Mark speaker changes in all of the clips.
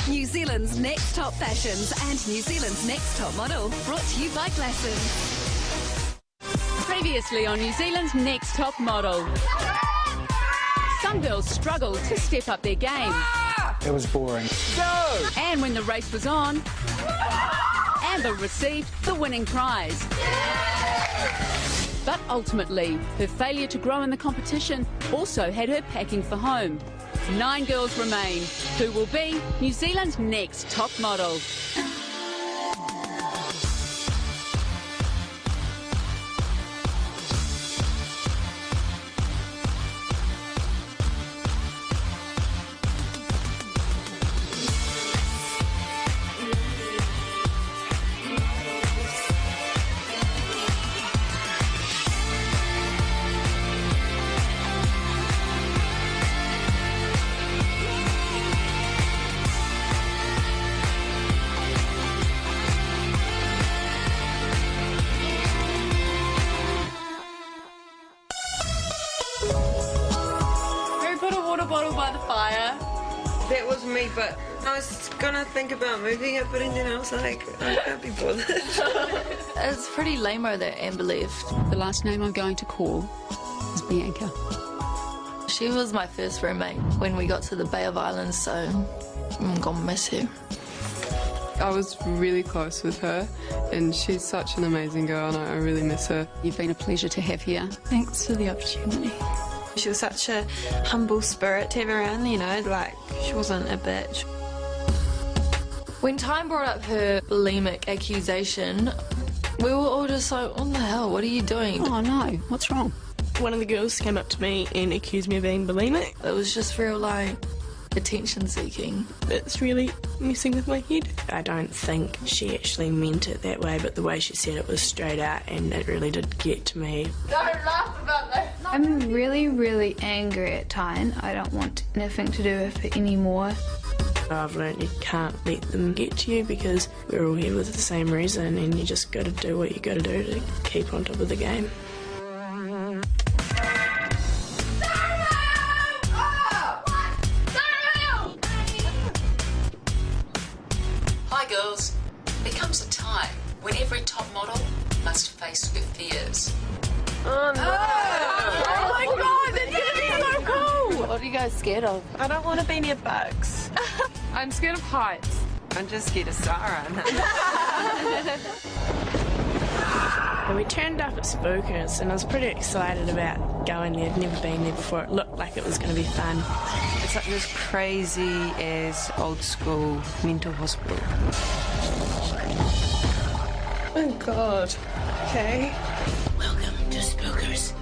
Speaker 1: New Zealand's Next Top Fashions and New Zealand's Next Top Model, brought to you by Glasson.
Speaker 2: Previously on New Zealand's Next Top Model. Some girls struggled to step up their game.
Speaker 3: It was boring.
Speaker 4: Go!
Speaker 2: And when the race was on, Amber received the winning prize. But ultimately, her failure to grow in the competition also had her packing for home. 9 girls remain, who will be New Zealand's next top model. Bottle by the fire.
Speaker 5: That was me, but I was gonna think about moving it, but then I was like, I can't be bothered.
Speaker 6: It's pretty lame-o that Amber left.
Speaker 2: The last name I'm going to call is Bianca.
Speaker 6: She was my first roommate when we got to the Bay of Islands, so I'm gonna miss her.
Speaker 7: I was really close with her, and she's such an amazing girl, and I really miss her.
Speaker 2: You've been a pleasure to have here.
Speaker 6: Thanks for the opportunity.
Speaker 5: She was such a humble spirit to have around, you know, like, she wasn't a bitch.
Speaker 6: When Time brought up her bulimic accusation, we were all just like, what the hell, what are you doing?
Speaker 2: Oh no, what's wrong?
Speaker 8: One of the girls came up to me and accused me of being bulimic.
Speaker 6: It was just real, like, attention-seeking.
Speaker 8: It's really messing with my head. I don't think she actually meant it that way, but the way she said it was straight out, and it really did get to me.
Speaker 6: Don't laugh about that.
Speaker 9: I'm really angry at Tyne. I don't want anything to do with it anymore.
Speaker 8: I've learned you can't let them get to you because we're all here with the same reason, and you just got to do what you got to do to keep on top of the game.
Speaker 2: Hi girls. There comes a time when every top model must face her fears.
Speaker 5: Oh no!
Speaker 8: Oh my god, that's gonna be so cool!
Speaker 6: What are you guys scared of?
Speaker 8: I don't want to be near bugs.
Speaker 7: I'm scared of heights.
Speaker 5: I'm just scared of Sarah.
Speaker 8: And we turned up at Spookers, and I was pretty excited about going there. I'd never been there before. It looked like it was going to be fun.
Speaker 5: It's like this crazy as old school mental hospital.
Speaker 8: Oh god. Okay.
Speaker 2: Welcome to Spookers.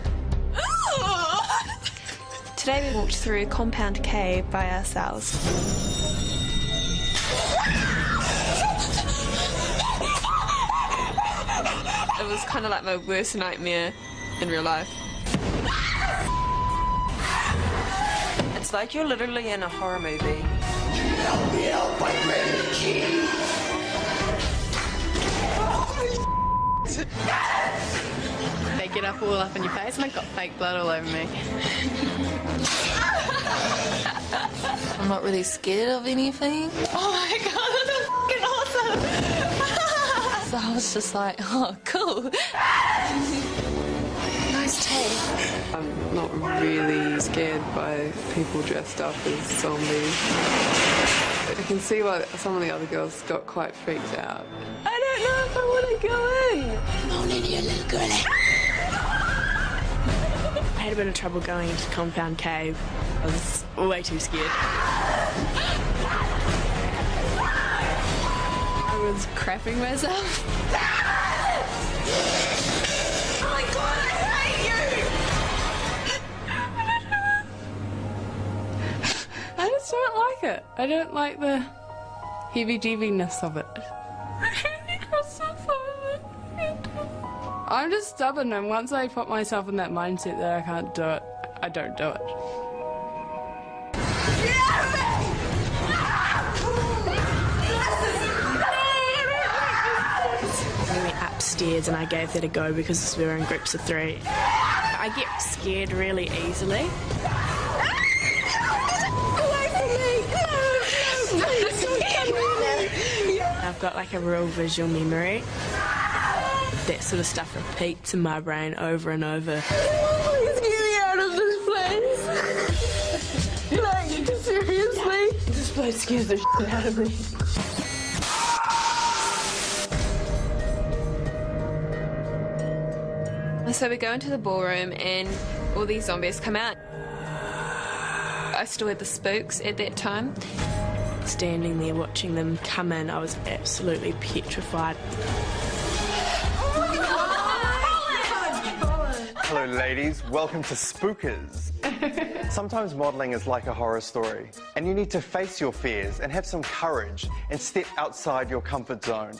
Speaker 10: Today we walked through Compound K by ourselves.
Speaker 5: It was kind of like my worst nightmare in real life. It's like you're literally in a horror movie.
Speaker 7: They get up all up in your face, and I've got fake blood all over me.
Speaker 6: I'm not really scared of anything.
Speaker 10: Oh my god, that's fucking awesome!
Speaker 6: So I was just like, oh, cool. Nice take.
Speaker 7: I'm not really scared by people dressed up as zombies. I can see why some of the other girls got quite freaked out.
Speaker 8: I don't know if I want to go in.
Speaker 2: Come on in here, little girlie.
Speaker 8: I had a bit of trouble going into Compound Cave. I was way too scared.
Speaker 7: I was crapping myself.
Speaker 5: Oh my god, I hate you!
Speaker 7: I just don't like it. I don't like the heebie-jeebiness of it. I'm just stubborn, and once I put myself in that mindset that I can't do it, I don't do it.
Speaker 8: We went upstairs and I gave that a go because we were in groups of 3. I get scared really easily. I've got like a real visual memory. That sort of stuff repeats in my brain over and over.
Speaker 10: Please get me out of this place. Like, seriously?
Speaker 8: This place scares the shit out of me.
Speaker 3: So we go into the ballroom and all these zombies come out. I still had the spooks at that time.
Speaker 8: Standing there watching them come in, I was absolutely petrified.
Speaker 4: Hello ladies, welcome to Spookers. Sometimes modelling is like a horror story, and you need to face your fears and have some courage and step outside your comfort zone.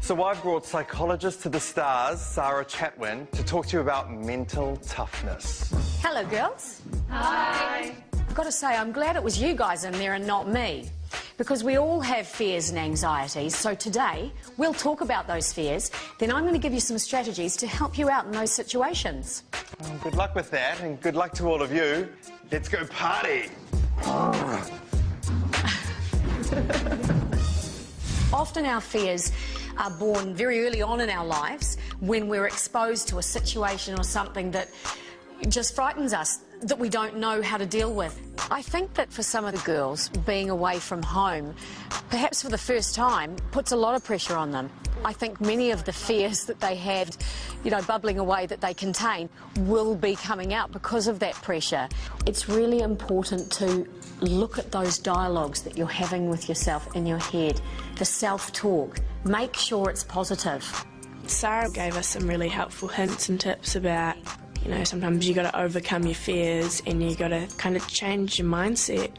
Speaker 4: So I've brought psychologist to the stars, Sarah Chatwin, to talk to you about mental toughness.
Speaker 11: Hello, girls.
Speaker 10: Hi.
Speaker 11: I've got to say, I'm glad it was you guys in there and not me, because we all have fears and anxieties. So today, we'll talk about those fears. Then I'm going to give you some strategies to help you out in those situations.
Speaker 4: Well, good luck with that, and good luck to all of you. Let's go party.
Speaker 11: Often our fears are born very early on in our lives when we're exposed to a situation or something that just frightens us, that we don't know how to deal with. I think that for some of the girls, being away from home, perhaps for the first time, puts a lot of pressure on them. I think many of the fears that they had, you know, bubbling away that they contain, will be coming out because of that pressure. It's really important to look at those dialogues that you're having with yourself in your head, the self-talk. Make sure it's positive.
Speaker 8: Sarah gave us some really helpful hints and tips about, you know, sometimes you got to overcome your fears and you got to kind of change your mindset.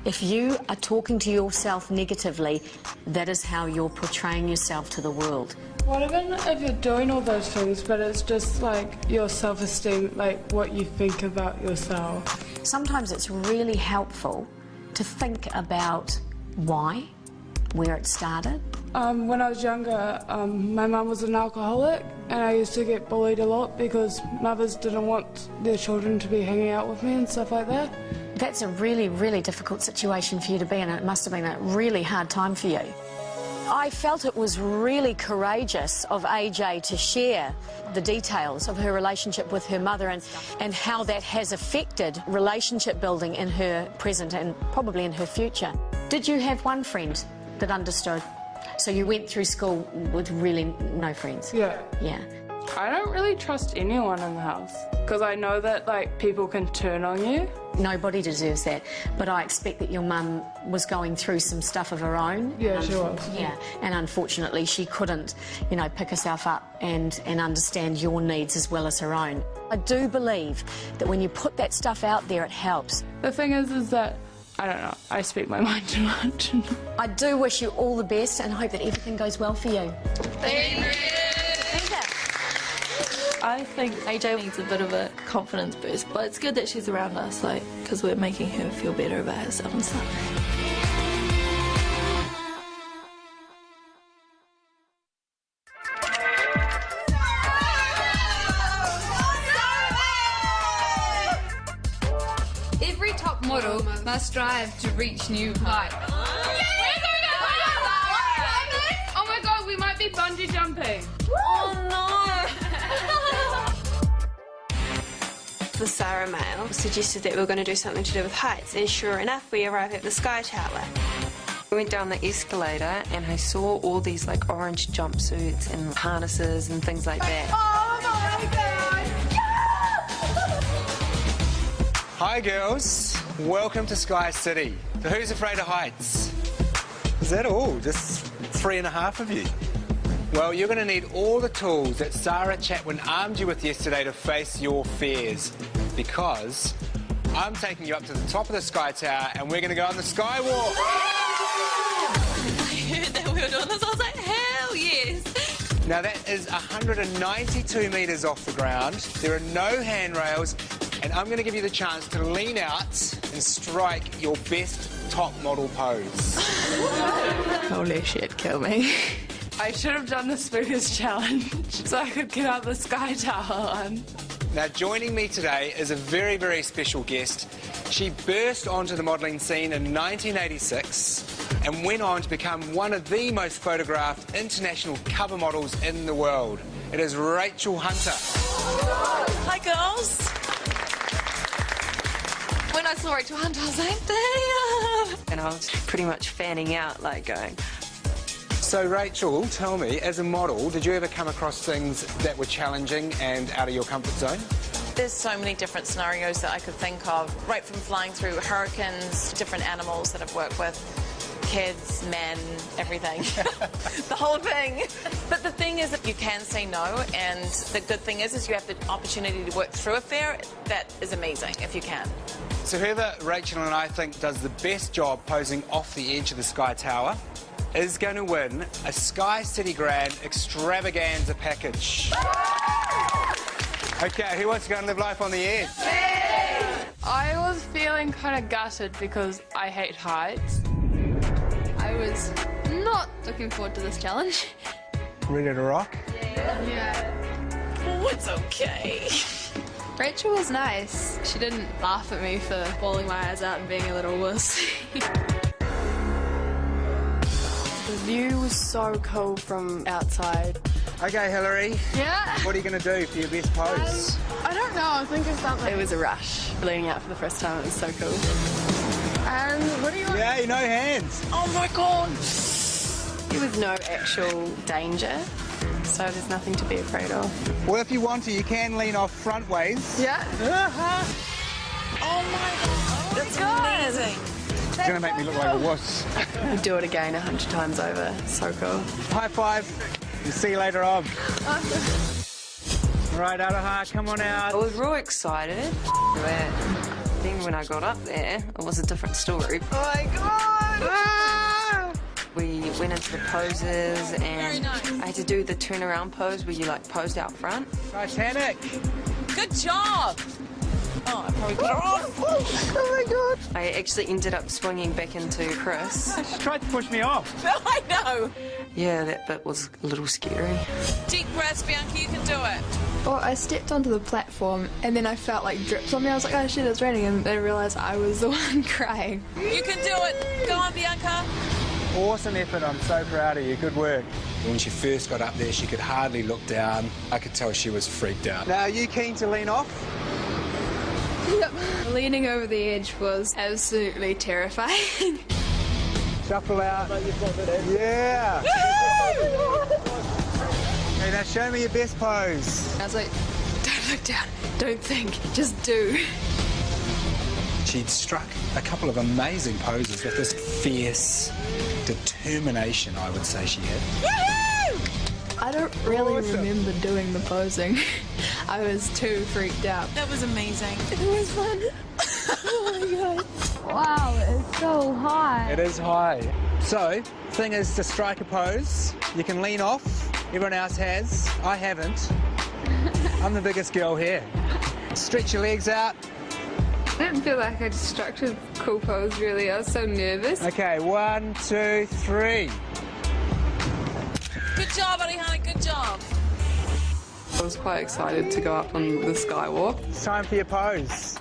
Speaker 11: If you are talking to yourself negatively, that is how you're portraying yourself to the world.
Speaker 12: What even if you're doing all those things, but it's just like your self-esteem, like what you think about yourself?
Speaker 11: Sometimes it's really helpful to think about why, where it started.
Speaker 12: When I was younger, my mum was an alcoholic, and I used to get bullied a lot because mothers didn't want their children to be hanging out with me and stuff like that.
Speaker 11: That's a really, really difficult situation for you to be in, and it must have been a really hard time for you. I felt it was really courageous of AJ to share the details of her relationship with her mother and how that has affected relationship building in her present and probably in her future. Did you have one friend that understood? So you went through school with really no friends?
Speaker 12: Yeah.
Speaker 11: Yeah.
Speaker 12: I don't really trust anyone in the house because I know that, like, people can turn on you.
Speaker 11: Nobody deserves that, but I expect that your mum was going through some stuff of her own.
Speaker 12: Yeah, she was.
Speaker 11: Yeah, and unfortunately she couldn't, you know, pick herself up and understand your needs as well as her own. I do believe that when you put that stuff out there, it helps.
Speaker 12: The thing is that, I don't know, I speak my mind too much.
Speaker 11: I do wish you all the best and hope that everything goes well for you.
Speaker 6: Thank you.
Speaker 12: I think
Speaker 6: AJ needs a bit of a confidence boost, but it's good that she's around us, like, because we're making her feel better about herself and stuff.
Speaker 10: Every top model must strive to reach new heights.
Speaker 12: oh my god, we might be bungee jumping.
Speaker 6: Oh no!
Speaker 3: The Sarah Mail suggested that we were going to do something to do with heights, and sure enough, we arrived at the Sky Tower. We went down the escalator and I saw all these like orange jumpsuits and harnesses and things like that.
Speaker 10: Oh my god!
Speaker 13: Hi girls, welcome to Sky City. So who's afraid of heights? Is that all? Just 3.5 of you? Well, you're going to need all the tools that Sarah Chatwin armed you with yesterday to face your fears. Because I'm taking you up to the top of the Sky Tower and we're going to go on the Skywalk.
Speaker 3: I heard that we were doing this, I was like, hell yes!
Speaker 13: Now that is 192 metres off the ground. There are no handrails, and I'm going to give you the chance to lean out and strike your best top model pose.
Speaker 6: Holy shit, kill me.
Speaker 12: I should have done the Spookers challenge so I could get out the Sky Tower one.
Speaker 13: Now, joining me today is a very, very special guest. She burst onto the modelling scene in 1986. and went on to become one of the most photographed international cover models in the world. It is Rachel Hunter.
Speaker 6: Hi, girls. When I saw Rachel Hunter, I was like, damn!
Speaker 3: And I was pretty much fanning out, like going...
Speaker 13: So, Rachel, tell me, as a model, did you ever come across things that were challenging and out of your comfort zone?
Speaker 14: There's so many different scenarios that I could think of, right from flying through hurricanes, different animals that I've worked with, kids, men, everything. The whole thing. But the thing is that you can say no, and the good thing is you have the opportunity to work through a fear. That is amazing, if you can.
Speaker 13: So whoever Rachel and I think does the best job posing off the edge of the Sky Tower is going to win a Sky City Grand extravaganza package. Okay, who wants to go and live life on the edge?
Speaker 12: I was feeling kind of gutted because I hate heights.
Speaker 9: I was not looking forward to this challenge.
Speaker 13: Ready to rock?
Speaker 9: Yeah.
Speaker 6: Oh, it's okay.
Speaker 9: Rachel was nice. She didn't laugh at me for bawling my eyes out and being a little wuss.
Speaker 7: The view was so cool from outside.
Speaker 13: Okay, Hillary.
Speaker 12: Yeah?
Speaker 13: What are you going to do for your best pose?
Speaker 12: I don't know, I think of something.
Speaker 7: It was a rush. Leaning out for the first time, it was so cool.
Speaker 12: And what do you want?
Speaker 13: Yay, no hands.
Speaker 7: Oh my god! There was no actual danger, so there's nothing to be afraid of.
Speaker 13: Well, if you want to, you can lean off front ways.
Speaker 12: Yeah.
Speaker 14: Oh my God, that's amazing.
Speaker 13: It's going to make me look like a wuss.
Speaker 7: I'd do it again 100 times over. So cool.
Speaker 13: High five. We'll see you later on. Right, Araha, come on out.
Speaker 3: I was real excited, but then when I got up there, it was a different story.
Speaker 6: Oh my God!
Speaker 3: We went into the poses and I had to do the turnaround pose where you like posed out front.
Speaker 13: Titanic.
Speaker 14: Good job. Oh, I probably got it off.
Speaker 3: Oh my God. I actually ended up swinging back into Chris.
Speaker 13: She tried to push me off.
Speaker 14: I know.
Speaker 3: Yeah, that bit was a little scary.
Speaker 14: Deep breaths, Bianca, you can do it.
Speaker 9: Well, I stepped onto the platform and then I felt like drips on me. I was like, oh shit, it's raining. And then I realised I was the one crying.
Speaker 14: You can do it. Go on, Bianca.
Speaker 13: Awesome effort. I'm so proud of you. Good work. When she first got up there, she could hardly look down. I could tell she was freaked out. Now, are you keen to lean off?
Speaker 9: Yep. Leaning over the edge was absolutely terrifying.
Speaker 13: Shuffle out. Yeah. Okay, now show me your best pose.
Speaker 9: I was like, don't look down, don't think, just do.
Speaker 13: She'd struck a couple of amazing poses with this fierce determination, I would say she had.
Speaker 9: I don't really remember doing the posing. I was too freaked out.
Speaker 14: That was amazing.
Speaker 9: It was fun. Oh my God. Wow, it's so high.
Speaker 13: It is high. So, thing is to strike a pose. You can lean off. Everyone else has. I haven't. I'm the biggest girl here. Stretch your legs out.
Speaker 9: I didn't feel like I just struck a cool pose, really. I was so nervous.
Speaker 13: Okay, 1, 2, 3.
Speaker 14: Good job, Arihana, good job.
Speaker 7: I was quite excited to go up on the skywalk.
Speaker 13: It's time for your pose.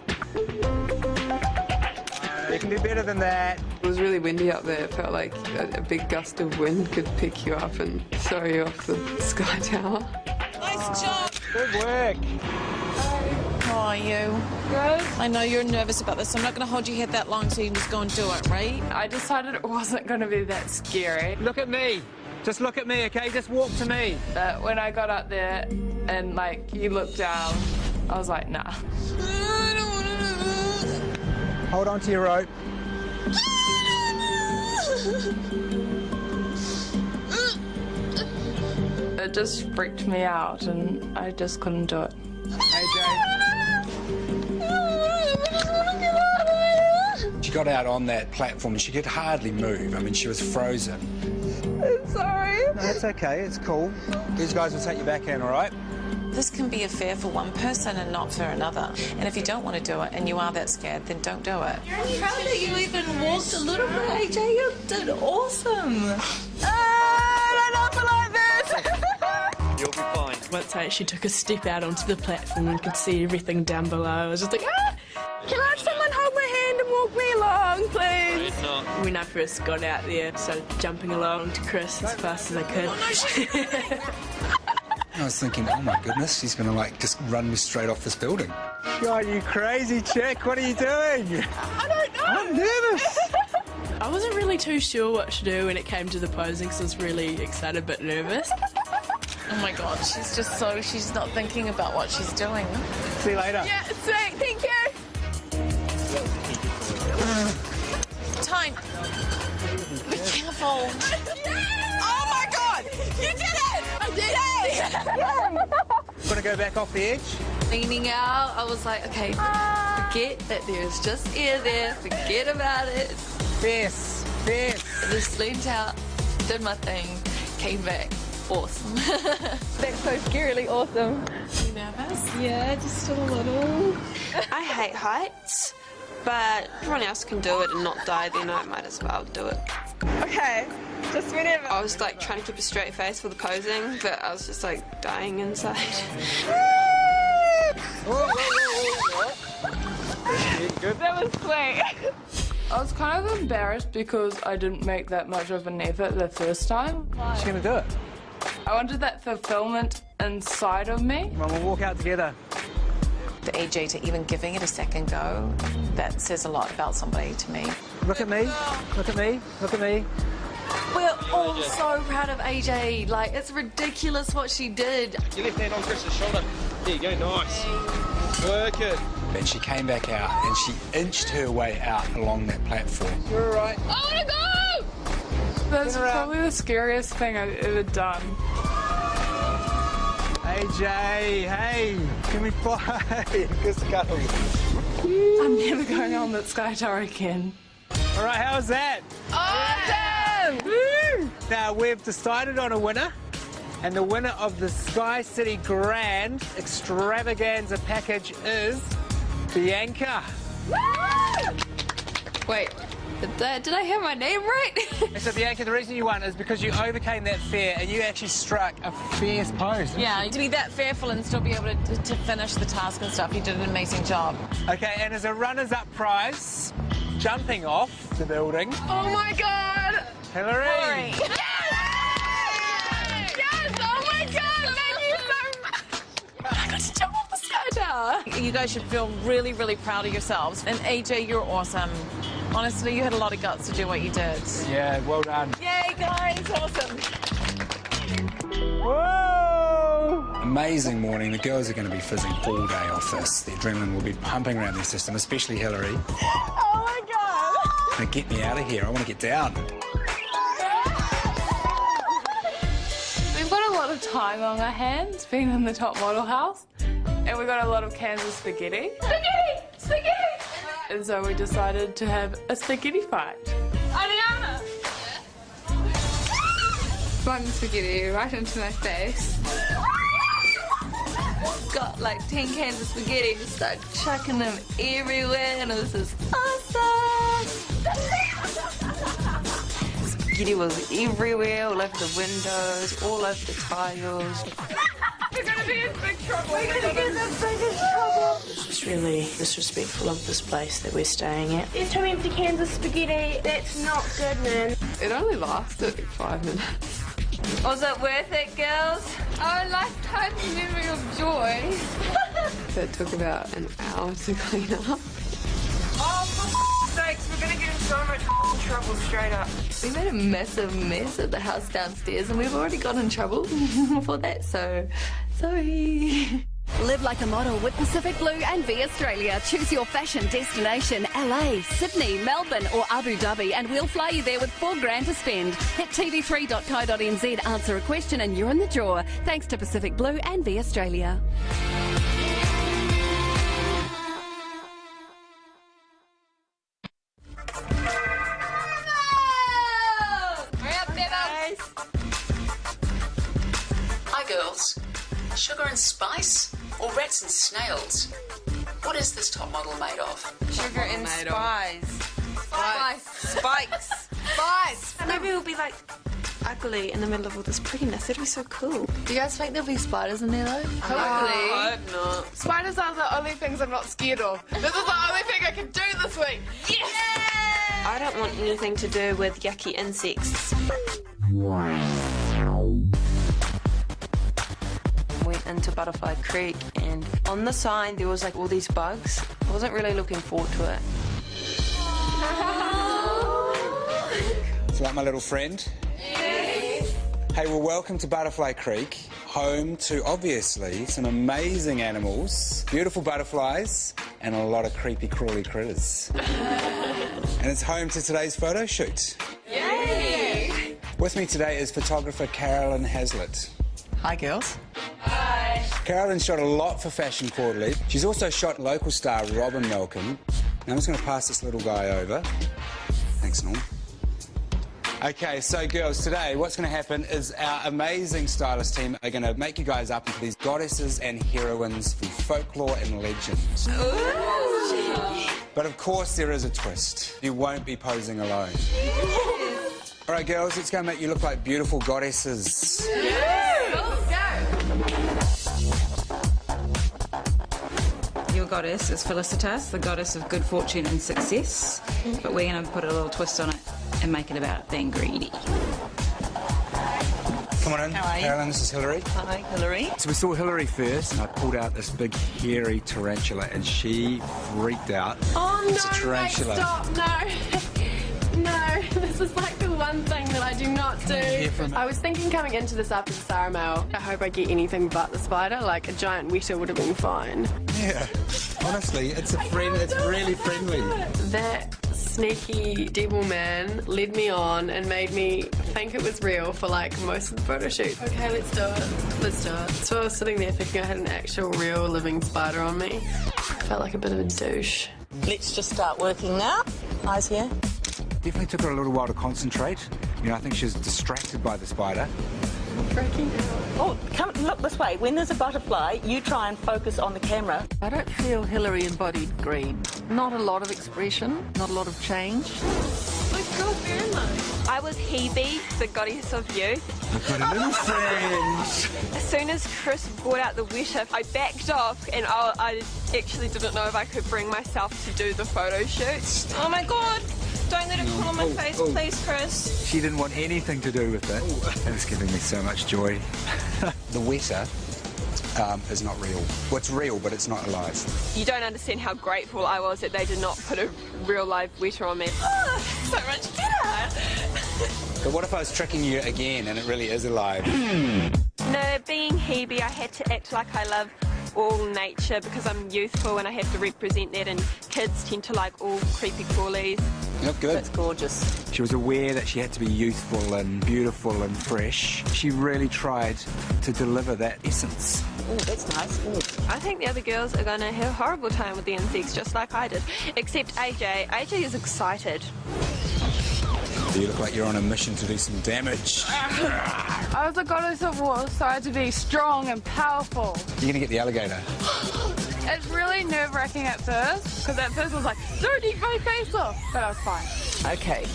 Speaker 13: You can do better than that.
Speaker 7: It was really windy up there. It felt like a big gust of wind could pick you up and throw you off the Sky Tower.
Speaker 14: Nice job.
Speaker 13: Good work.
Speaker 14: How are you?
Speaker 12: Good.
Speaker 14: I know you're nervous about this, so I'm not going to hold your head that long, so you can just go and do it, right?
Speaker 12: I decided it wasn't going to be that scary.
Speaker 13: Look at me. Just look at me, okay? Just walk to me.
Speaker 12: But when I got up there and, like, you looked down, I was like, nah.
Speaker 13: Hold on to your rope.
Speaker 12: It just freaked me out and I just couldn't do it.
Speaker 13: She got out on that platform and she could hardly move. I mean, she was frozen.
Speaker 12: I'm sorry.
Speaker 13: No, it's okay. It's cool. These guys will take you back in, all right?
Speaker 14: This can be a fear for one person and not for another. And if you don't want to do it and you are that scared, then don't do it.
Speaker 10: I'm proud that you even walked a little bit, AJ. You did awesome.
Speaker 12: I don't feel like this.
Speaker 8: You'll be fine. Once I actually took a step out onto the platform and could see everything down below, I was just like, ah! Can I have someone hold my hand and walk me along, please?
Speaker 15: No.
Speaker 8: When I first got out there, started jumping along to Chris as fast as I could.
Speaker 13: I was thinking, oh my goodness, she's going to like just run me straight off this building. God, you crazy chick, what are you doing?
Speaker 8: I don't know.
Speaker 13: I'm nervous.
Speaker 8: I wasn't really too sure what to do when it came to the posing, because I was really excited but nervous.
Speaker 14: Oh my God, she's just so, she's not thinking about what she's doing.
Speaker 13: See you later.
Speaker 14: Yeah, sweet, thank you. Time. Be careful. Oh my God, you did it! I did it!
Speaker 13: Want to go back off the edge?
Speaker 6: Leaning out, I was like, okay, forget that there's just air there, forget about it.
Speaker 13: Yes, yes.
Speaker 6: I just leaned out, did my thing, came back. Awesome.
Speaker 3: That's so scarily awesome.
Speaker 6: You nervous?
Speaker 3: Yeah, just a little. I hate heights, but everyone else can do it and not die, then I might as well do it.
Speaker 5: Okay, just whenever.
Speaker 3: I was like trying to keep a straight face for the posing, but I was just like dying inside.
Speaker 5: That was sweet.
Speaker 12: I was kind of embarrassed because I didn't make that much of an effort the first time.
Speaker 13: She's going to do it.
Speaker 12: I wanted that fulfillment inside of me.
Speaker 13: Well, we'll walk out together.
Speaker 14: For AJ to even giving it a second go, that says a lot about somebody to me.
Speaker 13: Look at me, look at me, look at me.
Speaker 6: We're all so proud of AJ. Like, it's ridiculous what she did.
Speaker 15: Your left hand on Chris's shoulder. There you go, nice. Work it.
Speaker 13: And she came back out and she inched her way out along that platform. You're all right.
Speaker 12: I want to go! That's probably the scariest thing I've ever done.
Speaker 13: AJ, hey, give me 5. Good scuttle.
Speaker 12: I'm never going on that sky tower again.
Speaker 13: All right, how's that?
Speaker 12: Awesome!
Speaker 13: Woo! Now, we've decided on a winner, and the winner of the Sky City Grand Extravaganza package is Bianca.
Speaker 6: Wait, did I hear my name right?
Speaker 13: So, Bianca, the reason you won is because you overcame that fear and you actually struck a fierce pose.
Speaker 14: Yeah, to be that fearful and still be able to finish the task and stuff, you did an amazing job.
Speaker 13: Okay, and as a runners-up prize, jumping off the building.
Speaker 12: Oh my God!
Speaker 13: Hillary!
Speaker 12: Yes! Yes! Oh my God! Thank you so much! I got to jump off the sky tower.
Speaker 14: You guys should feel really, really proud of yourselves. And AJ, you're awesome. Honestly, you had a lot of guts to do what you did.
Speaker 13: Yeah, well done.
Speaker 14: Yay, guys! Awesome.
Speaker 13: Whoa! Amazing morning. The girls are going to be fizzing all day off this. The adrenaline will be pumping around their system, especially Hillary.
Speaker 14: Oh my God!
Speaker 13: Now get me out of here. I want to get down.
Speaker 12: We've got a lot of time on our hands being in the top model house, and we've got a lot of cans of spaghetti. Spaghetti! Spaghetti! And so we decided to have a spaghetti fight. Ariana!
Speaker 9: Flung spaghetti right into my face.
Speaker 6: Got like 10 cans of spaghetti, just started chucking them everywhere, and it was just awesome. Spaghetti was everywhere, all over the windows, all over the tiles.
Speaker 12: We're gonna be in big trouble.
Speaker 6: We're gonna get in big trouble.
Speaker 8: It's just really disrespectful of this place that we're staying at.
Speaker 10: There's 2 empty cans of spaghetti. That's not good, man.
Speaker 5: It only lasted 5 minutes.
Speaker 6: Was it worth it, girls?
Speaker 9: Oh, lifetime memory of joy.
Speaker 5: That took about an hour to clean up. Oh, for sakes, we're gonna get in so much trouble straight up.
Speaker 6: We made a massive mess at the house downstairs, and we've already got in trouble for that, so sorry.
Speaker 1: Live like a model with Pacific Blue and V Australia. Choose your fashion destination, LA, Sydney, Melbourne or Abu Dhabi, and we'll fly you there with $4,000 to spend. Hit tv3.co.nz, answer a question and you're in the draw. Thanks to Pacific Blue and V Australia.
Speaker 2: Hi girls. Sugar and spice or rats and snails? What is this top model made of?
Speaker 3: Sugar and spice. Spikes. Spice. Maybe we'll be like ugly in the middle of all this prettiness. It'd be so cool.
Speaker 6: Do you guys think there'll be spiders in there though?
Speaker 12: Hopefully.
Speaker 3: I hope not.
Speaker 12: Spiders are the only things I'm not scared of. This is the only thing I can do this week. Yes!
Speaker 3: I I don't want anything to do with yucky insects. Went into Butterfly Creek, and on the sign there was like all these bugs. I wasn't really looking forward to it.
Speaker 13: Is that my little friend? Yes. Hey, well, welcome to Butterfly Creek, home to, obviously, some amazing animals, beautiful butterflies, and a lot of creepy, crawly critters. And it's home to today's photo shoot.
Speaker 3: Yay!
Speaker 13: With me today is photographer Carolyn Hazlitt.
Speaker 16: Hi, girls.
Speaker 3: Hi.
Speaker 13: Carolyn shot a lot for Fashion Quarterly. She's also shot local star Robin Malcolm. Now I'm just going to pass this little guy over. Thanks, Norm. Okay, so girls, today what's going to happen is our amazing stylist team are going to make you guys up into these goddesses and heroines from folklore and legend.
Speaker 3: Ooh.
Speaker 13: But of course there is a twist. You won't be posing alone. All right, girls, it's going to make you look like beautiful goddesses.
Speaker 17: Your goddess is Felicitas, the goddess of good fortune and success, but we're going to put a little twist on it and make it about being greedy.
Speaker 13: Come on in,
Speaker 17: How are you?
Speaker 13: Carolyn, this is Hillary.
Speaker 17: Hi, Hillary.
Speaker 13: So we saw Hillary first, and I pulled out this big hairy tarantula, and she freaked out.
Speaker 5: Oh,
Speaker 13: It's a
Speaker 5: no,
Speaker 13: tarantula.
Speaker 5: Mate, stop, no. No, this is like the one thing that I do not do. I was thinking coming into this after the Sarah Mail, I hope I get anything but the spider, like a giant weta would have been fine.
Speaker 13: Yeah, honestly, it's a friend. It's really friendly.
Speaker 5: That sneaky devil man led me on and made me think it was real for like most of the photo shoot. Okay, let's do it. Let's do it. So I was sitting there thinking I had an actual real living spider on me. I felt like a bit of a douche.
Speaker 10: Let's just start working now. Eyes here.
Speaker 13: Definitely took her a little while to concentrate. You know, I think she was distracted by the spider.
Speaker 10: Oh, come look this way. When there's a butterfly, you try and focus on the camera.
Speaker 18: I don't feel Hillary embodied greed. Not a lot of expression, not a lot of change.
Speaker 3: I was Hebe, the goddess of youth.
Speaker 13: I've got a little friend.
Speaker 3: As soon as Chris brought out the weta, I backed off, and I actually didn't know if I could bring myself to do the photo shoot. Oh my god! Don't let it fall on my face, please, Chris.
Speaker 13: She didn't want anything to do with it. It was giving me so much joy. The weta is not real. Well, it's real, but it's not alive.
Speaker 3: You don't understand how grateful I was that they did not put a real live weta on me. Oh, so much better!
Speaker 13: But what if I was tricking you again and it really is alive?
Speaker 3: No, being Hebe, I had to act like I love all nature because I'm youthful and I have to represent that, and kids tend to like all creepy crawlies.
Speaker 13: You look good.
Speaker 10: That's gorgeous.
Speaker 13: She was aware that she had to be youthful and beautiful and fresh. She really tried to deliver that essence.
Speaker 10: Oh, that's nice. Ooh.
Speaker 3: I think the other girls are going to have a horrible time with the insects just like I did, except AJ. AJ is excited.
Speaker 13: You look like you're on a mission to do some damage.
Speaker 12: I was a goddess of war, so I had to be strong and powerful.
Speaker 13: You're going to get the alligator.
Speaker 12: It's really nerve-wracking at first, because at first I was like, don't eat my face off, but I was fine.
Speaker 18: Okay,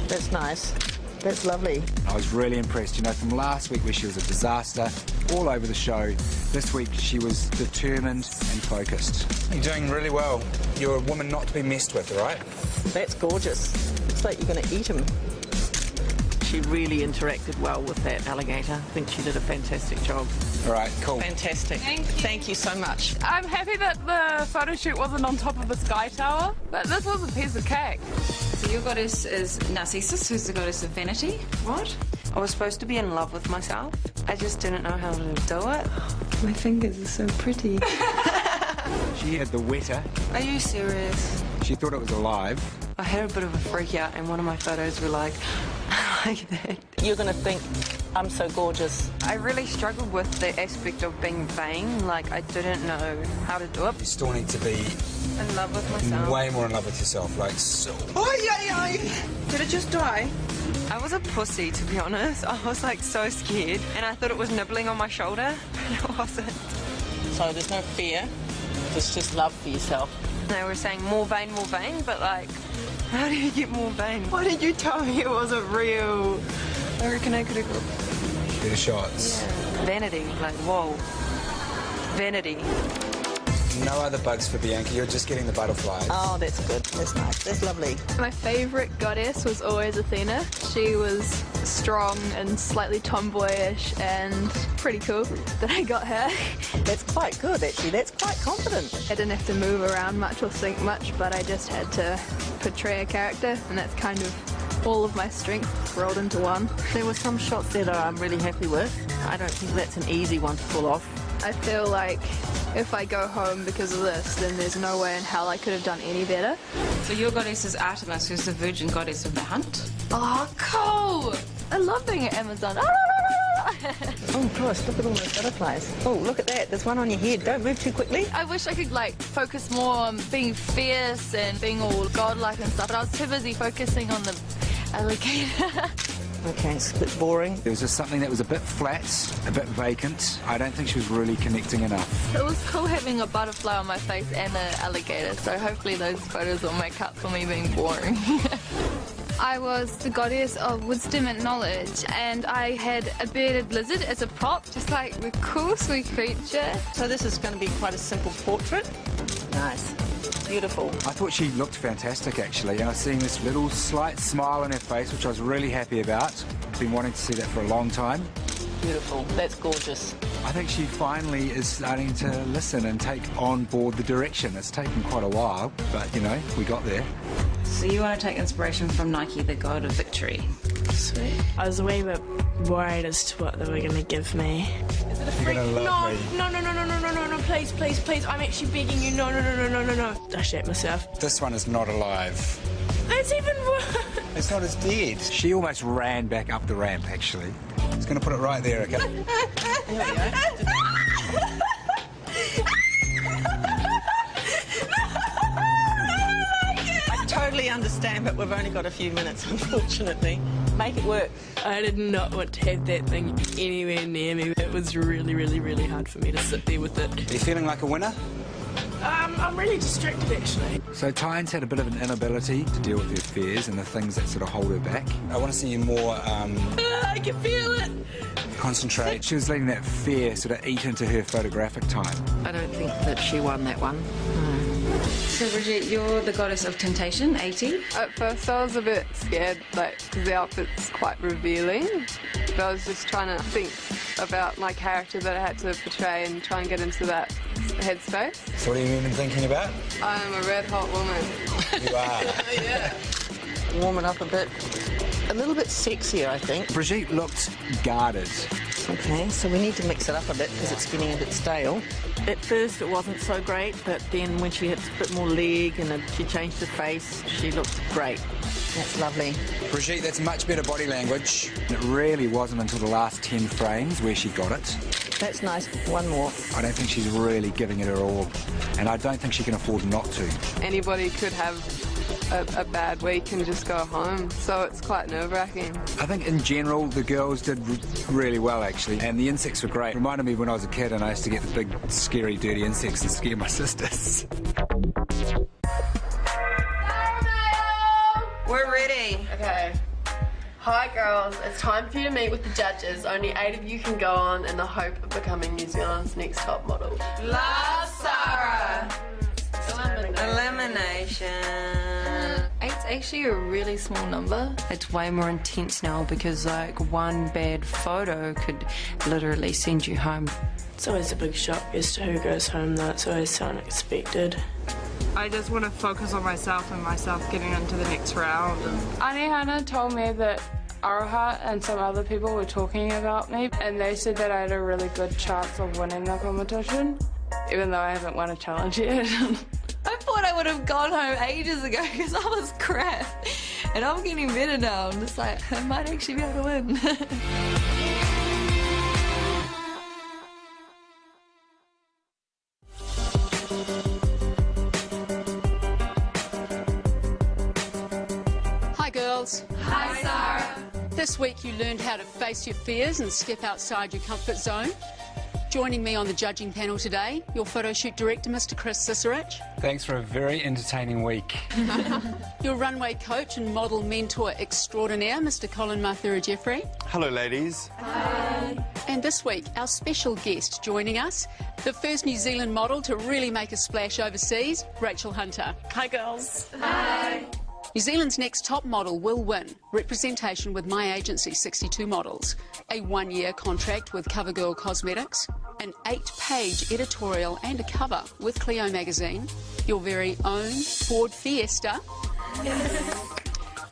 Speaker 18: that's nice. That's lovely.
Speaker 13: I was really impressed. You know, from last week where she was a disaster, all over the show, this week she was determined and focused. You're doing really well. You're a woman not to be messed with, all right?
Speaker 18: That's gorgeous. Looks like you're going to eat him. She really interacted well with that alligator. I think she did a fantastic job.
Speaker 13: All right, cool.
Speaker 18: Fantastic. Thank you so much.
Speaker 12: I'm happy that the photo shoot wasn't on top of the Sky Tower, but this was a piece of cake.
Speaker 17: So your goddess is Narcissus, who's the goddess of vanity.
Speaker 3: What? I was supposed to be in love with myself. I just didn't know how to do it.
Speaker 5: My fingers are so pretty.
Speaker 13: She had the weta.
Speaker 3: Are you serious?
Speaker 13: She thought it was alive.
Speaker 3: I had a bit of a freak out, and one of my photos were like that.
Speaker 10: You're going to think, I'm so gorgeous.
Speaker 3: I really struggled with the aspect of being vain. Like, I didn't know how to do it.
Speaker 13: You still need to be
Speaker 3: in love with myself.
Speaker 13: way more in love with yourself, like so.
Speaker 3: Did it just die? I was a pussy, to be honest. I was like so scared, and I thought it was nibbling on my shoulder, and it wasn't.
Speaker 10: So there's no fear, there's just love for yourself.
Speaker 3: They were saying more vain, but like, how do you get more vain? Why did you tell me it wasn't real? I reckon I could have got
Speaker 13: better shots.
Speaker 3: Yeah. Vanity, like, whoa. Vanity.
Speaker 13: No other bugs for Bianca, you're just getting the butterflies.
Speaker 18: Oh, that's good. That's nice. That's lovely.
Speaker 9: My favourite goddess was always Athena. She was strong and slightly tomboyish and pretty cool that I got her.
Speaker 18: That's quite good, actually. That's quite confident.
Speaker 9: I didn't have to move around much or think much, but I just had to portray a character, and that's kind of all of my strength rolled into one.
Speaker 18: There were some shots there that I'm really happy with. I don't think that's an easy one to pull off.
Speaker 9: I feel like if I go home because of this, then there's no way in hell I could have done any better.
Speaker 17: So your goddess is Artemis, who's the virgin goddess of the hunt.
Speaker 6: Oh, cool! I love being at Amazon.
Speaker 18: Oh, Christ, look at all those butterflies. Oh, look at that. There's one on your head. Don't move too quickly.
Speaker 6: I wish I could, like, focus more on being fierce and being all godlike and stuff, but I was too busy focusing on the alligator.
Speaker 18: Okay, it's a bit boring.
Speaker 13: There was just something that was a bit flat, a bit vacant. I don't think she was really connecting enough.
Speaker 6: It was cool having a butterfly on my face and an alligator, so hopefully those photos will make up for me being boring.
Speaker 16: I was the goddess of wisdom and knowledge, and I had a bearded lizard as a prop, just like the cool, sweet creature.
Speaker 18: So this is going to be quite a simple portrait. Nice. Beautiful.
Speaker 13: I thought she looked fantastic, actually, and I was seeing this little slight smile on her face, which I was really happy about. Been wanting to see that for a long time.
Speaker 18: Beautiful. That's gorgeous.
Speaker 13: I think she finally is starting to listen and take on board the direction. It's taken quite a while, but, you know, we got there.
Speaker 17: So you want to take inspiration from Nike, the god of victory.
Speaker 8: Sweet. I was a wee bit worried as to what they were going to give me.
Speaker 10: Is it a freak? No, please, please, please. I'm actually begging you. No. I shat myself.
Speaker 13: This one is not alive.
Speaker 10: That's even worse.
Speaker 13: It's not as dead. She almost ran back up the ramp, actually. I was going to put it right there, okay?
Speaker 18: There we go. I totally understand, but we've only got a few minutes, unfortunately. Make it work.
Speaker 8: I did not want to have that thing anywhere near me. It was really, really, really hard for me to sit there with it.
Speaker 13: Are you feeling like a winner?
Speaker 8: I'm really distracted, actually.
Speaker 13: So Tyne's had a bit of an inability to deal with her fears and the things that sort of hold her back. I want to see you more,
Speaker 8: I can feel it.
Speaker 13: Concentrate. She was letting that fear sort of eat into her photographic time.
Speaker 18: I don't think that she won that one.
Speaker 17: So Bridget, you're the goddess of temptation, 80.
Speaker 5: At first I was a bit scared, like, because the outfit's quite revealing. But I was just trying to think about my character that I had to portray and try and get into that headspace.
Speaker 13: So what have you been thinking about?
Speaker 5: I'm a red hot woman.
Speaker 13: You are.
Speaker 5: Yeah.
Speaker 18: Warm it up a bit. A little bit sexier, I think.
Speaker 13: Brigitte looked guarded.
Speaker 18: Okay, so we need to mix it up a bit because it's getting a bit stale. At first it wasn't so great, but then when she had a bit more leg and she changed her face, she looked great. That's lovely.
Speaker 13: Brigitte, that's much better body language. It really wasn't until the last 10 frames where she got it.
Speaker 18: That's nice. One more.
Speaker 13: I don't think she's really giving it her all, and I don't think she can afford not to.
Speaker 5: Anybody could have a bad week and just go home, so it's quite nerve-wracking.
Speaker 13: I think in general the girls did really well, actually, and the insects were great. Reminded me when I was a kid and I used to get the big scary dirty insects and scare my sisters.
Speaker 3: We're ready.
Speaker 5: Okay. Hi girls, it's time for you to meet with the judges. Only 8 of you can go on in the hope of becoming New Zealand's next top model.
Speaker 3: Love, Sarah. Elimination.
Speaker 6: 8's actually a really small number.
Speaker 3: It's way more intense now because like one bad photo could literally send you home.
Speaker 8: It's always a big shock as to who goes home, though. It's always so unexpected.
Speaker 12: I just want to focus on myself and myself getting into the next round. Auntie Hannah told me that Araha and some other people were talking about me, and they said that I had a really good chance of winning the competition, even though I haven't won a challenge yet.
Speaker 6: I thought I would have gone home ages ago because I was crap. And I'm getting better now. I'm just like, I might actually be able to win.
Speaker 2: Hi girls.
Speaker 6: Hi, Sarah.
Speaker 2: This week you learned how to face your fears and step outside your comfort zone. Joining me on the judging panel today, your photo shoot director, Mr. Chris Cicerich.
Speaker 13: Thanks for a very entertaining week.
Speaker 2: Your runway coach and model mentor extraordinaire, Mr. Colin Mathura-Jeffrey.
Speaker 4: Hello, ladies.
Speaker 2: Hi. And this week, our special guest joining us, the first New Zealand model to really make a splash overseas, Rachel Hunter.
Speaker 14: Hi, girls.
Speaker 2: Hi. New Zealand's next top model will win representation with my agency 62 Models, a 1-year contract with CoverGirl Cosmetics, an 8-page editorial and a cover with Clio magazine, your very own Ford Fiesta,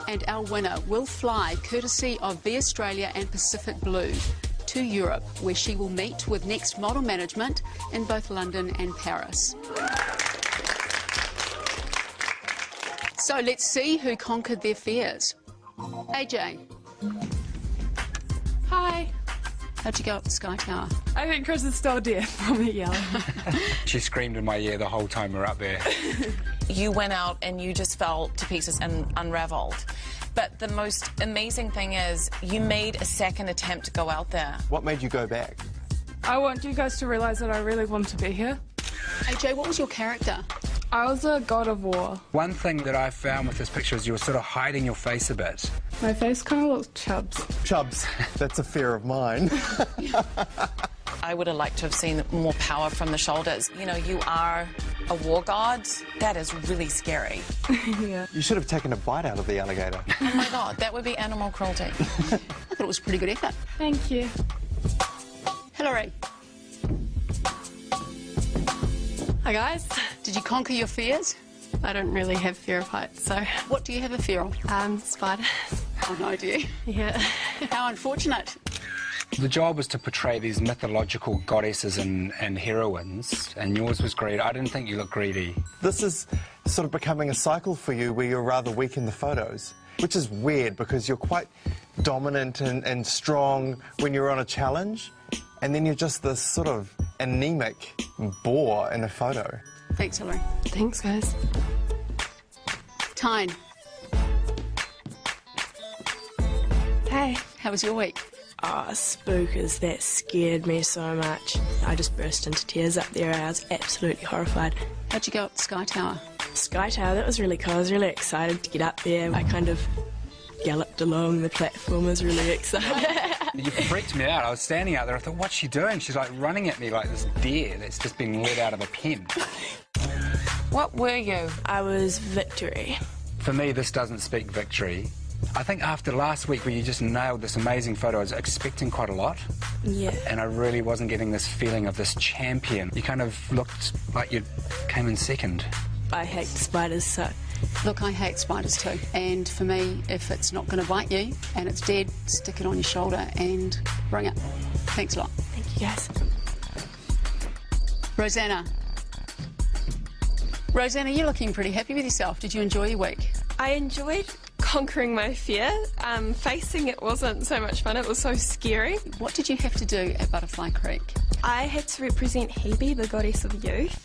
Speaker 2: and our winner will fly courtesy of V Australia and Pacific Blue to Europe, where she will meet with Next Model Management in both London and Paris. So let's see who conquered their fears. AJ.
Speaker 12: Hi.
Speaker 2: How'd you go up the Sky Tower?
Speaker 12: I think Chris is still deaf from the yelling.
Speaker 13: She screamed in my ear the whole time we were up there.
Speaker 14: You went out and you just fell to pieces and unravelled. But the most amazing thing is you made a second attempt to go out there.
Speaker 4: What made you go back?
Speaker 12: I want you guys to realise that I really want to be here.
Speaker 2: AJ, what was your character?
Speaker 12: I was a god of war.
Speaker 13: One thing that I found with this picture is you were sort of hiding your face a bit.
Speaker 12: My face kind of looks chubs.
Speaker 4: Chubs, that's a fear of mine.
Speaker 14: I would have liked to have seen more power from the shoulders. You know, you are a war god. That is really scary.
Speaker 12: Yeah.
Speaker 4: You should have taken a bite out of the alligator.
Speaker 14: Oh my God, that would be animal cruelty.
Speaker 2: I thought it was a pretty good effort.
Speaker 12: Thank you.
Speaker 2: Hillary.
Speaker 5: Hi guys.
Speaker 2: Did you conquer your fears?
Speaker 5: I don't really have fear of heights, so...
Speaker 2: What do you have a fear of?
Speaker 5: Spiders.
Speaker 2: Oh no, do you?
Speaker 5: Yeah.
Speaker 2: How unfortunate.
Speaker 13: The job was to portray these mythological goddesses and heroines, and yours was greedy. I didn't think you looked greedy.
Speaker 4: This is sort of becoming a cycle for you where you're rather weak in the photos, which is weird because you're quite dominant and strong when you're on a challenge, and then you're just this sort of anemic bore in a photo.
Speaker 2: Thanks, Hillary.
Speaker 5: Thanks, guys.
Speaker 2: Tyne.
Speaker 8: Hey.
Speaker 2: How was your week?
Speaker 8: Oh, spookers, that scared me so much. I just burst into tears up there. I was absolutely horrified.
Speaker 2: How'd you go up the Sky Tower?
Speaker 8: Sky Tower, that was really cool. I was really excited to get up there. I kind of galloped along the platform. I was really excited.
Speaker 13: You freaked me out. I was standing out there. I thought, what's she doing? She's like running at me like this deer that's just being let out of a pen.
Speaker 14: What were you?
Speaker 8: I was Victory.
Speaker 13: For me, this doesn't speak victory. I think after last week where you just nailed this amazing photo, I was expecting quite a lot.
Speaker 8: Yeah.
Speaker 13: And I really wasn't getting this feeling of this champion. You kind of looked like you came in second.
Speaker 8: I hate spiders, so...
Speaker 2: Look, I hate spiders too. And for me, if it's not going to bite you and it's dead, stick it on your shoulder and bring it. Thanks a lot.
Speaker 8: Thank you, guys.
Speaker 2: Rosanna. Rosanna, you're looking pretty happy with yourself. Did you enjoy your week?
Speaker 3: I enjoyed conquering my fear. Facing it wasn't so much fun. It was so scary.
Speaker 2: What did you have to do at Butterfly Creek?
Speaker 3: I had to represent Hebe, the goddess of youth.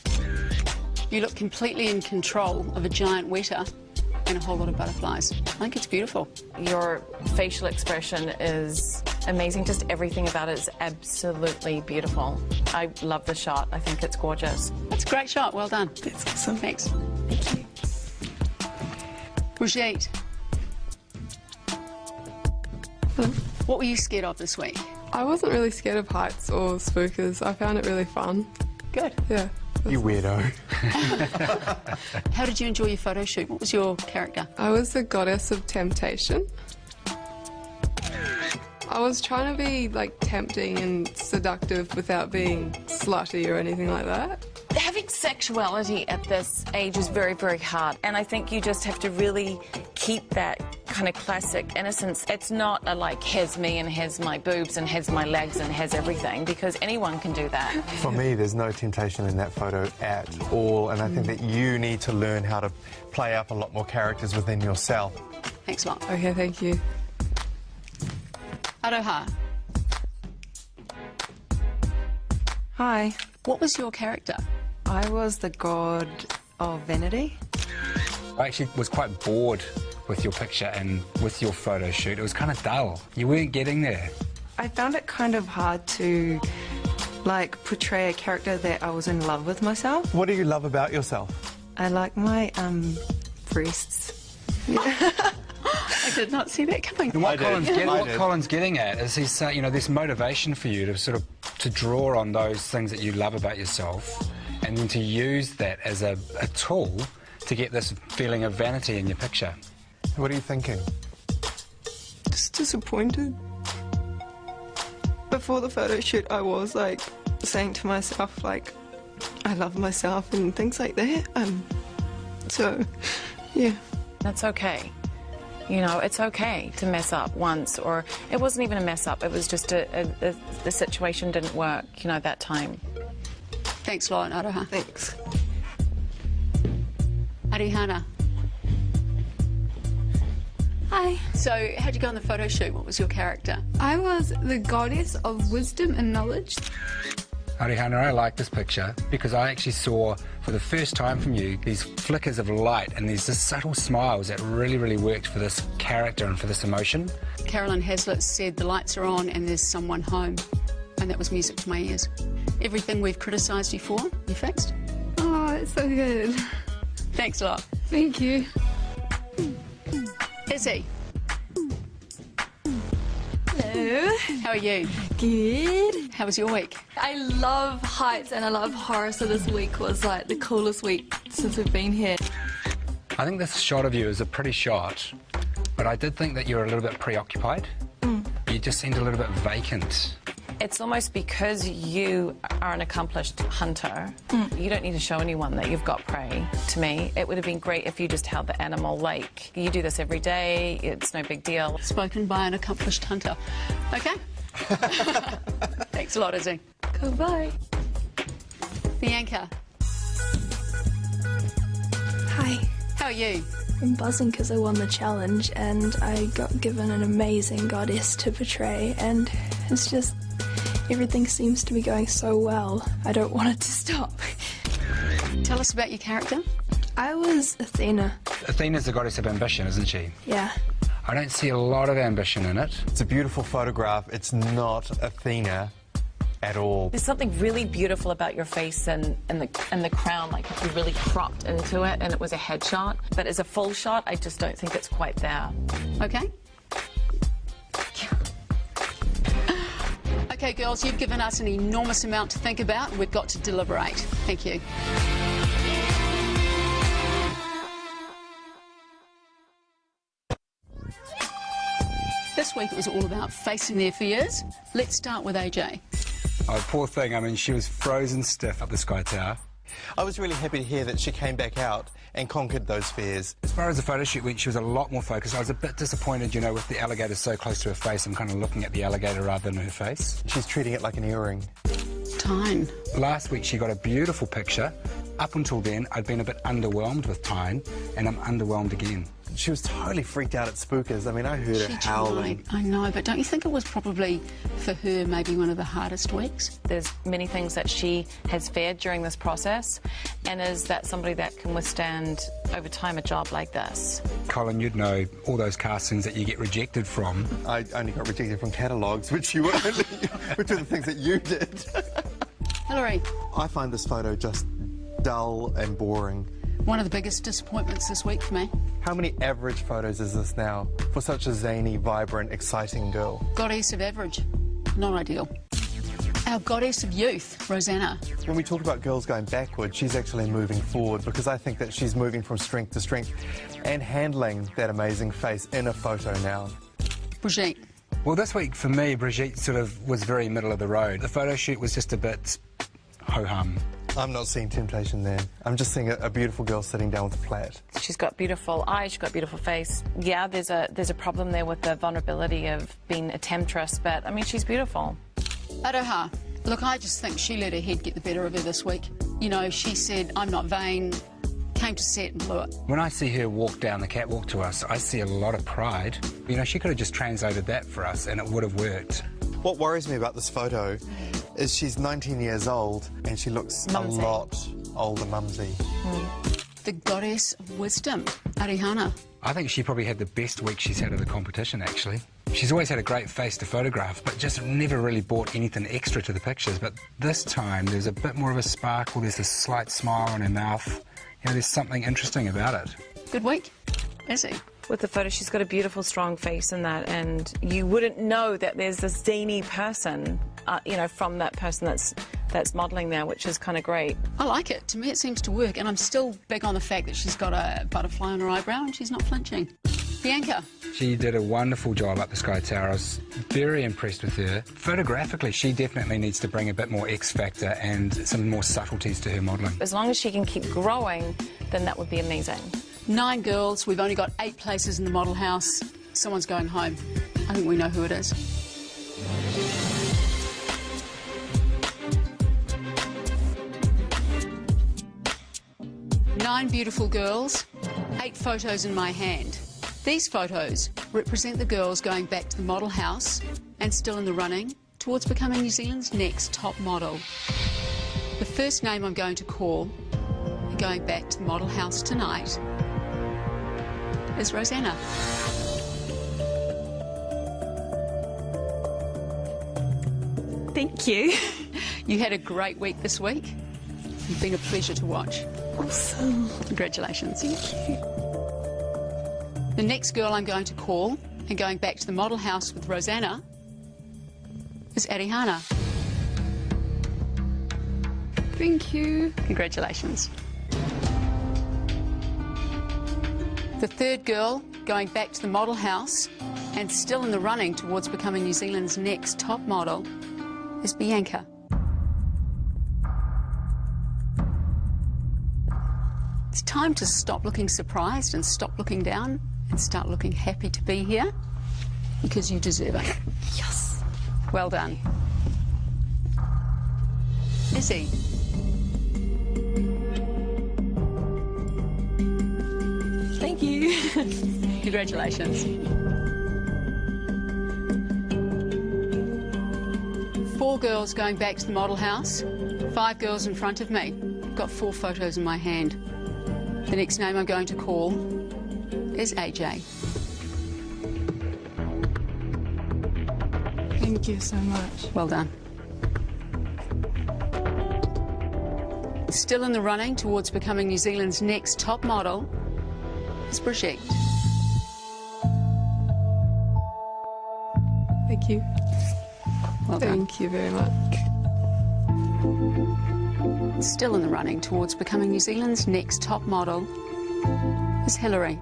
Speaker 2: You look completely in control of a giant weta and a whole lot of butterflies. I think it's beautiful.
Speaker 14: Your facial expression is amazing. Just everything about it is absolutely beautiful. I love the shot. I think it's gorgeous.
Speaker 2: That's a great shot. Well done.
Speaker 8: That's awesome.
Speaker 2: Thanks.
Speaker 8: Thank you.
Speaker 2: Brigitte. What were you scared of this week?
Speaker 12: I wasn't really scared of heights or spookers. I found it really fun.
Speaker 2: Good.
Speaker 12: Yeah.
Speaker 4: You weirdo.
Speaker 2: How did you enjoy your photo shoot? What was your character?
Speaker 12: I was the goddess of temptation. I was trying to be like tempting and seductive without being slutty or anything like that.
Speaker 14: Having sexuality at this age is very, very hard, and I think you just have to really keep that kind of classic innocence. It's not a like, here's me and here's my boobs and here's my legs and here's everything, because anyone can do that.
Speaker 4: For me, there's no temptation in that photo at all, and I think that you need to learn how to play up a lot more characters within yourself.
Speaker 2: Thanks a lot.
Speaker 12: Okay, thank you.
Speaker 2: Aroha.
Speaker 19: Hi.
Speaker 2: What was your character?
Speaker 19: I was the god of vanity.
Speaker 13: I actually was quite bored with your picture and with your photo shoot. It was kind of dull. You weren't getting there.
Speaker 19: I found it kind of hard to
Speaker 3: like portray a character that I was in love with myself.
Speaker 4: What do you love about yourself?
Speaker 3: I like my breasts.
Speaker 2: I did not see that coming.
Speaker 13: And what Colin's getting at is he's saying, you know, this motivation for you to sort of to draw on those things that you love about yourself, and then to use that as a tool to get this feeling of vanity in your picture.
Speaker 4: What are you thinking?
Speaker 3: Just disappointed. Before the photo shoot, I was like saying to myself, like, I love myself and things like that. So, yeah.
Speaker 14: That's okay. You know, it's okay to mess up once, or it wasn't even a mess up, it was just the situation didn't work, you know, that time.
Speaker 2: Thanks a lot, Aroha.
Speaker 3: Thanks.
Speaker 2: Arihana.
Speaker 16: Hi.
Speaker 2: So, how'd you go on the photo shoot? What was your character?
Speaker 16: I was the goddess of wisdom and knowledge.
Speaker 13: Arihana, I like this picture because I actually saw for the first time from you these flickers of light and these just subtle smiles that really, really worked for this character and for this emotion.
Speaker 2: Carolyn Hazlitt said the lights are on and there's someone home, and that was music to my ears. Everything we've criticised you for, you fixed?
Speaker 16: Oh, it's so good.
Speaker 2: Thanks a lot.
Speaker 16: Thank you.
Speaker 2: Izzy.
Speaker 6: Hello.
Speaker 2: How are you?
Speaker 6: Good.
Speaker 2: How was your week?
Speaker 6: I love heights and I love horror, so this week was like the coolest week since we've been here.
Speaker 13: I think this shot of you is a pretty shot, but I did think that you were a little bit preoccupied. You just seemed a little bit vacant.
Speaker 14: It's almost because you are an accomplished hunter, you don't need to show anyone that you've got prey. To me, it would have been great if you just held the animal like, you do this every day, it's no big deal.
Speaker 2: Spoken by an accomplished hunter. Okay. Thanks a lot, Izzy.
Speaker 6: Goodbye.
Speaker 2: Bianca.
Speaker 9: Hi.
Speaker 2: How are you?
Speaker 9: I'm buzzing because I won the challenge and I got given an amazing goddess to portray, and it's just everything seems to be going so well. I don't want it to stop.
Speaker 2: Tell us about your character.
Speaker 9: I was Athena.
Speaker 13: Athena's the goddess of ambition, isn't she?
Speaker 9: Yeah.
Speaker 13: I don't see a lot of ambition in it.
Speaker 4: It's a beautiful photograph. It's not Athena at all.
Speaker 14: There's something really beautiful about your face and the crown, like if you really cropped into it and it was a headshot. But as a full shot, I just don't think it's quite there.
Speaker 2: Okay. Okay, girls, you've given us an enormous amount to think about, and we've got to deliberate. Thank you. This week it was all about facing their fears. Let's start with AJ.
Speaker 13: Oh, poor thing. I mean, she was frozen stiff up the Sky Tower.
Speaker 4: I was really happy to hear that she came back out and conquered those fears.
Speaker 13: As far as the photo shoot went, she was a lot more focused. I was a bit disappointed, you know, with the alligator so close to her face. I'm kind of looking at the alligator rather than her face.
Speaker 4: She's treating it like an earring.
Speaker 2: Tyne.
Speaker 13: Last week she got a beautiful picture. Up until then, I'd been a bit underwhelmed with Tyne, and I'm underwhelmed again.
Speaker 4: She was totally freaked out at Spookers. I mean, I heard her howling.
Speaker 2: I know, but don't you think it was probably, for her, maybe one of the hardest weeks?
Speaker 14: There's many things that she has feared during this process, and is that somebody that can withstand, over time, a job like this?
Speaker 13: Colin, you'd know all those castings that you get rejected from.
Speaker 4: I only got rejected from catalogues, which you were only, which are the things that you did.
Speaker 2: Hillary.
Speaker 4: I find this photo just dull and boring.
Speaker 2: One of the biggest disappointments this week for me.
Speaker 4: How many average photos is this now for such a zany, vibrant, exciting girl?
Speaker 2: Goddess of average. Not ideal. Our goddess of youth, Rosanna.
Speaker 4: When we talk about girls going backward, she's actually moving forward, because I think that she's moving from strength to strength and handling that amazing face in a photo now.
Speaker 2: Brigitte.
Speaker 13: Well, this week for me, Brigitte sort of was very middle of the road. The photo shoot was just a bit ho-hum.
Speaker 4: I'm not seeing temptation there. I'm just seeing a beautiful girl sitting down with a plait.
Speaker 14: She's got beautiful eyes, she's got a beautiful face. Yeah, there's a problem there with the vulnerability of being a temptress, but I mean, she's beautiful.
Speaker 2: Aroha. Look, I just think she let her head get the better of her this week. You know, she said, I'm not vain, came to set and blew it.
Speaker 13: When I see her walk down the catwalk to us, I see a lot of pride. You know, she could have just translated that for us and it would have worked.
Speaker 4: What worries me about this photo is she's 19 years old and she looks
Speaker 14: mumsy.
Speaker 4: A lot older, mumsy.
Speaker 2: The goddess of wisdom, Arihana.
Speaker 13: I think she probably had the best week she's had of the competition, actually. She's always had a great face to photograph, but just never really brought anything extra to the pictures. But this time, there's a bit more of a sparkle, there's a slight smile on her mouth. You know, there's something interesting about it.
Speaker 2: Good week. Busy.
Speaker 14: With the photo, she's got a beautiful, strong face in that, and you wouldn't know that there's this zany person, you know, from that person that's modelling there, which is kind of great.
Speaker 2: I like it. To me, it seems to work, and I'm still big on the fact that she's got a butterfly on her eyebrow and she's not flinching. Bianca.
Speaker 13: She did a wonderful job up the Sky Tower. I was very impressed with her. Photographically, she definitely needs to bring a bit more X factor and some more subtleties to her modelling.
Speaker 14: As long as she can keep growing, then that would be amazing.
Speaker 2: 9 girls. We've only got 8 places in the model house. Someone's going home. I think we know who it is. Nine beautiful girls, 8 photos in my hand. These photos represent the girls going back to the model house and still in the running towards becoming New Zealand's next top model. The first name I'm going to call, going back to the model house tonight, is Rosanna.
Speaker 3: Thank you.
Speaker 2: You had a great week this week. You've been a pleasure to watch.
Speaker 3: Awesome.
Speaker 2: Congratulations.
Speaker 3: Thank you.
Speaker 2: The next girl I'm going to call and going back to the model house with Rosanna is Arihana.
Speaker 16: Thank you.
Speaker 2: Congratulations. The third girl going back to the model house and still in the running towards becoming New Zealand's next top model is Bianca. It's time to stop looking surprised and stop looking down and start looking happy to be here because you deserve it.
Speaker 3: Yes.
Speaker 2: Well done. Izzy.
Speaker 3: Thank you.
Speaker 2: Congratulations. 4 girls going back to the model house, 5 girls in front of me. I've got 4 photos in my hand. The next name I'm going to call is AJ.
Speaker 16: Thank you so much.
Speaker 2: Well done. Still in the running towards becoming New Zealand's next top model is Brigitte.
Speaker 5: Thank you.
Speaker 2: Well done.
Speaker 5: Thank you very much.
Speaker 2: Still in the running towards becoming New Zealand's next top model is Hillary.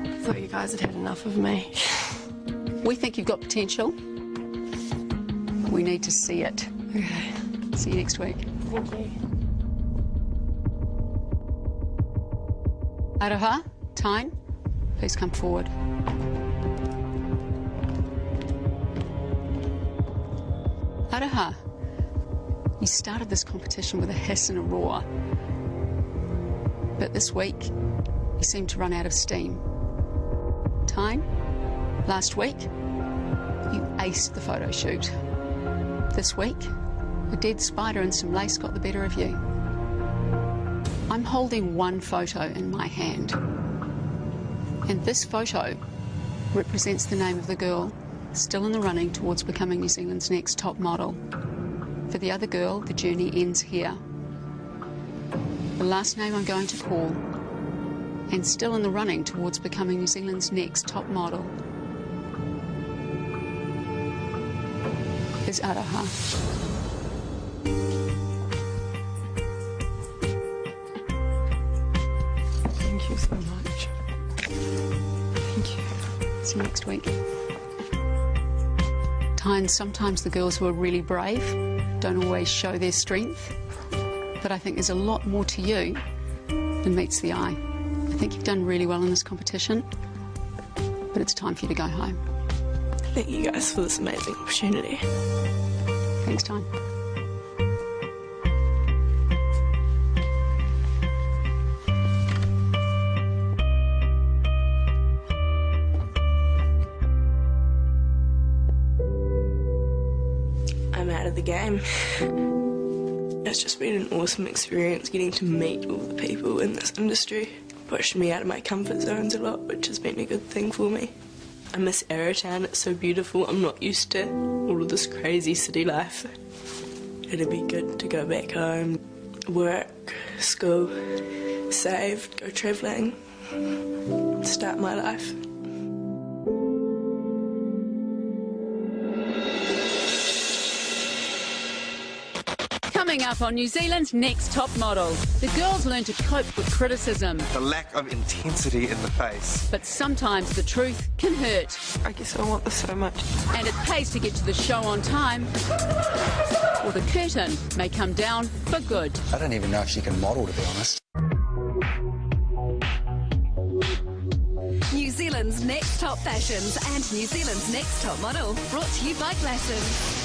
Speaker 5: I thought you guys had had enough of me.
Speaker 2: We think you've got potential. We need to see it.
Speaker 5: Okay.
Speaker 2: See you next week.
Speaker 5: Thank you.
Speaker 2: Aroha, Tyne, please come forward. Aroha, you started this competition with a hiss and a roar, but this week you seem to run out of steam. Tyne, last week you aced the photo shoot. This week, a dead spider and some lace got the better of you. I'm holding one photo in my hand, and this photo represents the name of the girl still in the running towards becoming New Zealand's next top model. For the other girl, the journey ends here. The last name I'm going to call, and still in the running towards becoming New Zealand's next top model, is Aroha.
Speaker 5: Thank you so much. Thank you.
Speaker 2: See you next week. Tyne, sometimes the girls who are really brave don't always show their strength, but I think there's a lot more to you than meets the eye. I think you've done really well in this competition, but it's time for you to go home.
Speaker 8: Thank you guys for this amazing opportunity.
Speaker 2: Thanks, Tyne.
Speaker 8: I'm out of the game. It's just been an awesome experience getting to meet all the people in this industry. Pushed me out of my comfort zones a lot, which has been a good thing for me. I miss Arrowtown, it's so beautiful. I'm not used to all of this crazy city life. It'd be good to go back home, work, school, save, go travelling, start my life.
Speaker 2: Coming up on New Zealand's Next Top Model, the girls learn to cope with criticism.
Speaker 4: The lack of intensity in the face.
Speaker 2: But sometimes the truth can hurt.
Speaker 3: I guess I want this so much.
Speaker 2: And it pays to get to the show on time, or the curtain may come down for good.
Speaker 20: I don't even know if she can model, to be honest.
Speaker 1: New Zealand's Next Top Fashions and New Zealand's Next Top Model, brought to you by Glasson.